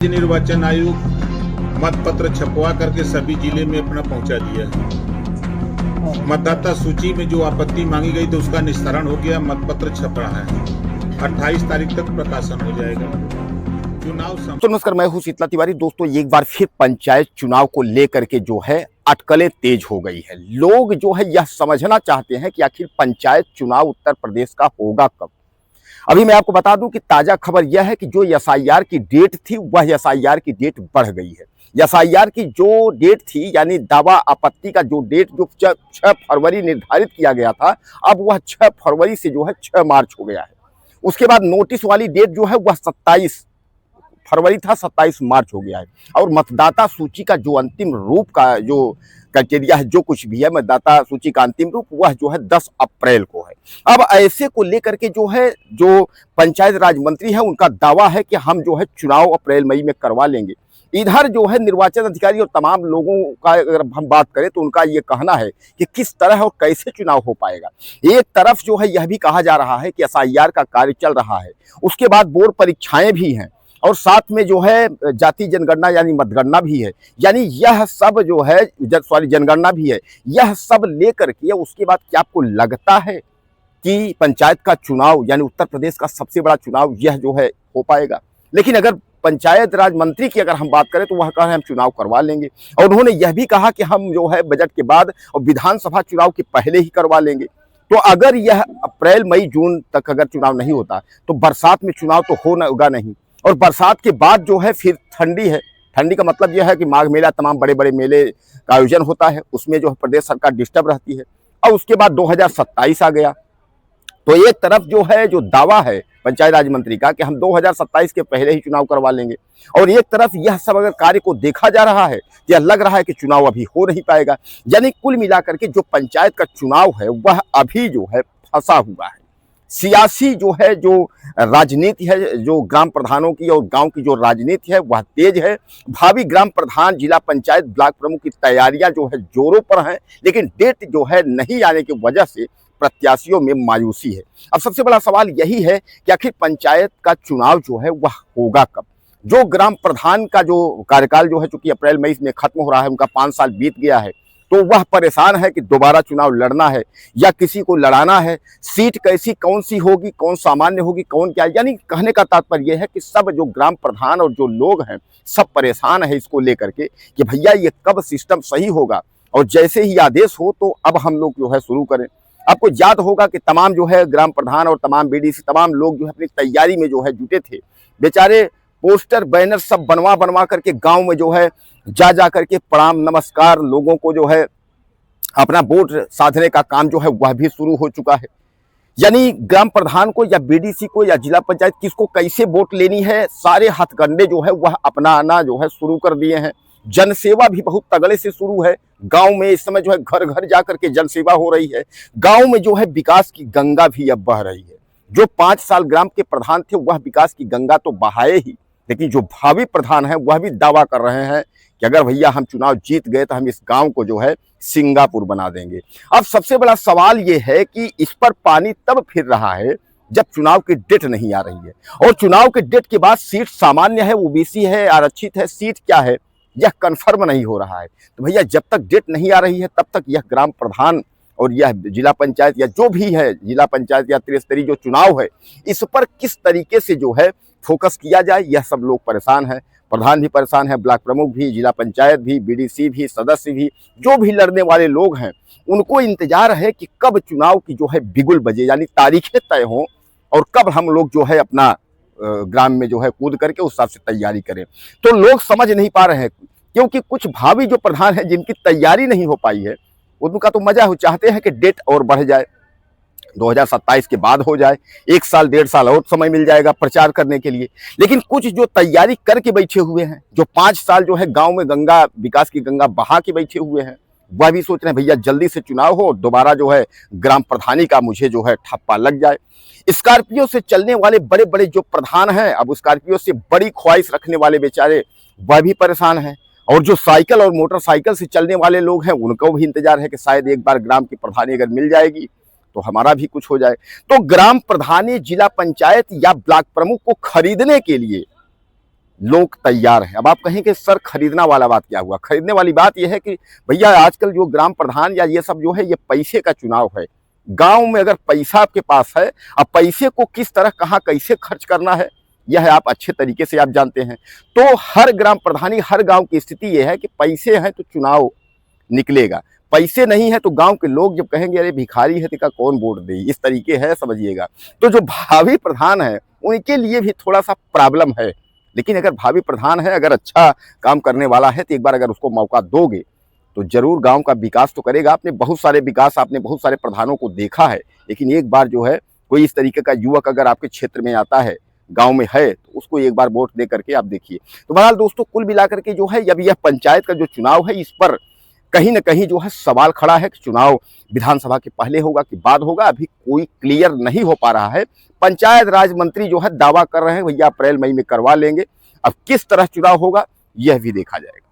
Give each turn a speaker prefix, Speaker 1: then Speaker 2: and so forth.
Speaker 1: राज्य निर्वाचन आयोग मतपत्र छपवा करके सभी जिले में अपना पहुंचा दिया है। मतदाता सूची में जो आपत्ति मांगी गई तो उसका निस्तारण हो गया, मतपत्र छप रहा है। 28 तारीख तक प्रकाशन हो जाएगा।
Speaker 2: तो नमस्कार, मैं हूं शीतला तिवारी। दोस्तों, एक बार फिर पंचायत चुनाव को लेकर के जो है अटकलें तेज हो गई है। लोग जो है यह समझना चाहते हैं कि आखिर पंचायत चुनाव उत्तर प्रदेश का होगा कब। अभी मैं आपको बता दूं कि ताजा खबर यह है कि जो एसआईआर की डेट थी वह एसआईआर की डेट बढ़ गई है। एसआईआर की जो डेट थी यानी दावा आपत्ति का जो डेट जो 6 फरवरी निर्धारित किया गया था, अब वह 6 फरवरी से जो है 6 मार्च हो गया है। उसके बाद नोटिस वाली डेट जो है वह 27 फरवरी था, 27 मार्च हो गया है। और मतदाता सूची का जो अंतिम रूप का जो क्राइटेरिया है, जो कुछ भी है मतदाता सूची का अंतिम रूप, वह जो है 10 अप्रैल को है। अब ऐसे को लेकर के जो है जो पंचायत राज मंत्री है उनका दावा है कि हम जो है चुनाव अप्रैल मई में करवा लेंगे। इधर जो है निर्वाचन अधिकारी और तमाम लोगों का अगर हम बात करें तो उनका ये कहना है कि किस तरह और कैसे चुनाव हो पाएगा। एक तरफ जो है यह भी कहा जा रहा है कि एसआईआर का कार्य चल रहा है, उसके बाद बोर्ड परीक्षाएं भी हैं और साथ में जो है जाति जनगणना यानी मतगणना भी है। यानी यह सब जो है जनगणना भी है। यह सब लेकर के उसके बाद क्या आपको लगता है कि पंचायत का चुनाव यानी उत्तर प्रदेश का सबसे बड़ा चुनाव यह जो है हो पाएगा? लेकिन अगर पंचायत राज मंत्री की अगर हम बात करें तो वह कह रहे हैं हम चुनाव करवा लेंगे। और उन्होंने यह भी कहा कि हम जो है बजट के बाद और विधानसभा चुनाव के पहले ही करवा लेंगे। तो अगर यह अप्रैल मई जून तक अगर चुनाव नहीं होता तो बरसात में चुनाव तो होगा नहीं। और बरसात के बाद जो है फिर ठंडी है। ठंडी का मतलब यह है कि माघ मेला, तमाम बड़े बड़े मेले का आयोजन होता है, उसमें जो है प्रदेश सरकार डिस्टर्ब रहती है। और उसके बाद 2027 आ गया। तो एक तरफ जो है जो दावा है पंचायत राज मंत्री का कि हम 2027 के पहले ही चुनाव करवा लेंगे, और एक तरफ यह सब अगर कार्य को देखा जा रहा है तो यह लग रहा है कि चुनाव अभी हो नहीं पाएगा। यानी कुल मिलाकर के जो पंचायत का चुनाव है वह अभी जो है फंसा हुआ है। सियासी जो है जो राजनीति है, जो ग्राम प्रधानों की और गांव की जो राजनीति है वह तेज है। भावी ग्राम प्रधान, जिला पंचायत, ब्लॉक प्रमुख की तैयारियां जो है जोरों पर हैं, लेकिन डेट जो है नहीं आने की वजह से प्रत्याशियों में मायूसी है। अब सबसे बड़ा सवाल यही है कि आखिर पंचायत का चुनाव जो है वह होगा कब। जो ग्राम प्रधान का जो कार्यकाल जो है चूंकि अप्रैल मई में खत्म हो रहा है, उनका 5 साल बीत गया है, तो वह परेशान है कि दोबारा चुनाव लड़ना है या किसी को लड़ाना है। सीट कैसी कौन सी होगी, कौन सामान्य होगी, कौन क्या। यानी कहने का तात्पर्य यह है कि सब जो ग्राम प्रधान और जो लोग हैं सब परेशान है इसको लेकर के कि भैया ये कब सिस्टम सही होगा और जैसे ही आदेश हो तो अब हम लोग जो है शुरू करें। आपको याद होगा कि तमाम जो है ग्राम प्रधान और तमाम बीडीसी, तमाम लोग जो है अपनी तैयारी में जो है जुटे थे। बेचारे पोस्टर बैनर सब बनवा करके गांव में जो है जा करके प्रणाम नमस्कार लोगों को जो है अपना वोट साधने का काम जो है वह भी शुरू हो चुका है। यानी ग्राम प्रधान को या बीडीसी को या जिला पंचायत किसको कैसे वोट लेनी है, सारे हथकंडे जो है वह अपनाना जो है शुरू कर दिए हैं। जनसेवा भी बहुत तगड़े से शुरू है। गांव में इस समय जो है घर घर जा करके जनसेवा हो रही है। गांव में जो है विकास की गंगा भी अब बह रही है। जो 5 साल ग्राम के प्रधान थे वह विकास की गंगा तो बहाए ही, लेकिन जो भावी प्रधान है वह भी दावा कर रहे हैं कि अगर भैया हम चुनाव जीत गए तो हम इस गांव को जो है सिंगापुर बना देंगे। अब सबसे बड़ा सवाल ये है कि इस पर पानी तब फिर रहा है जब चुनाव की डेट नहीं आ रही है। और चुनाव के डेट के बाद सीट सामान्य है, ओबीसी है, आरक्षित है, सीट क्या है यह कन्फर्म नहीं हो रहा है। तो भैया जब तक डेट नहीं आ रही है तब तक यह ग्राम प्रधान और यह जिला पंचायत या जो भी है जिला पंचायत या त्रिस्तरीय जो चुनाव है इस पर किस तरीके से जो है फोकस किया जाए, यह सब लोग परेशान हैं। प्रधान भी परेशान है, ब्लॉक प्रमुख भी, जिला पंचायत भी, बीडीसी भी, सदस्य भी, जो भी लड़ने वाले लोग हैं उनको इंतजार है कि कब चुनाव की जो है बिगुल बजे, यानी तारीखें तय हों और कब हम लोग जो है अपना ग्राम में जो है कूद करके उस हिसाब से तैयारी करें। तो लोग समझ नहीं पा रहे हैं क्योंकि कुछ भावी जो प्रधान हैं जिनकी तैयारी नहीं हो पाई है उनका तो मजा हो, चाहते हैं कि डेट और बढ़ जाए, 2027 के बाद हो जाए, 1 साल 1.5 साल और समय मिल जाएगा प्रचार करने के लिए। लेकिन कुछ जो तैयारी करके बैठे हुए हैं, जो 5 साल जो है गांव में गंगा, विकास की गंगा बहा के बैठे हुए हैं, वह भी सोच रहे हैं भैया जल्दी से चुनाव हो, दोबारा जो है ग्राम प्रधानी का मुझे जो है ठप्पा लग जाए। स्कॉर्पियो से चलने वाले बड़े बड़े जो प्रधान हैं, अब स्कॉर्पियो से बड़ी ख्वाहिश रखने वाले बेचारे वह भी परेशान हैं। और जो साइकिल और मोटरसाइकिल से चलने वाले लोग हैं उनको भी इंतजार है कि शायद एक बार ग्राम की प्रधानी अगर मिल जाएगी तो हमारा भी कुछ हो जाए। तो ग्राम प्रधानी, जिला पंचायत या ब्लॉक प्रमुख को खरीदने के लिए लोग तैयार हैं। अब आप कहेंगे सर खरीदना वाला बात क्या हुआ? खरीदने वाली बात यह है कि भैया आजकल जो ग्राम प्रधान या ये सब जो है ये पैसे का चुनाव है। गांव में अगर पैसा आपके पास है, अब पैसे को किस तरह कहां कैसे खर्च करना है यह आप अच्छे तरीके से आप जानते हैं। तो हर ग्राम प्रधानी हर गांव की स्थिति यह है कि पैसे हैं तो चुनाव निकलेगा, पैसे नहीं है तो गांव के लोग जब कहेंगे अरे भिखारी है तो का कौन वोट दे, इस तरीके है समझिएगा। तो जो भावी प्रधान है उनके लिए भी थोड़ा सा प्रॉब्लम है, लेकिन अगर भावी प्रधान है, अगर अच्छा काम करने वाला है तो एक बार अगर उसको मौका दोगे तो जरूर गांव का विकास तो करेगा। आपने बहुत सारे विकास, आपने बहुत सारे प्रधानों को देखा है, लेकिन एक बार जो है कोई इस तरीके का युवक अगर आपके क्षेत्र में आता है, गांव में है, तो उसको एक बार वोट दे करके आप देखिए। तो बहरहाल दोस्तों कुल मिलाकर के जो है अब यह पंचायत का जो चुनाव है इस पर कहीं ना कहीं जो है सवाल खड़ा है कि चुनाव विधानसभा के पहले होगा कि बाद होगा, अभी कोई क्लियर नहीं हो पा रहा है। पंचायत राज मंत्री जो है दावा कर रहे हैं भैया अप्रैल मई में करवा लेंगे। अब किस तरह चुनाव होगा यह भी देखा जाएगा।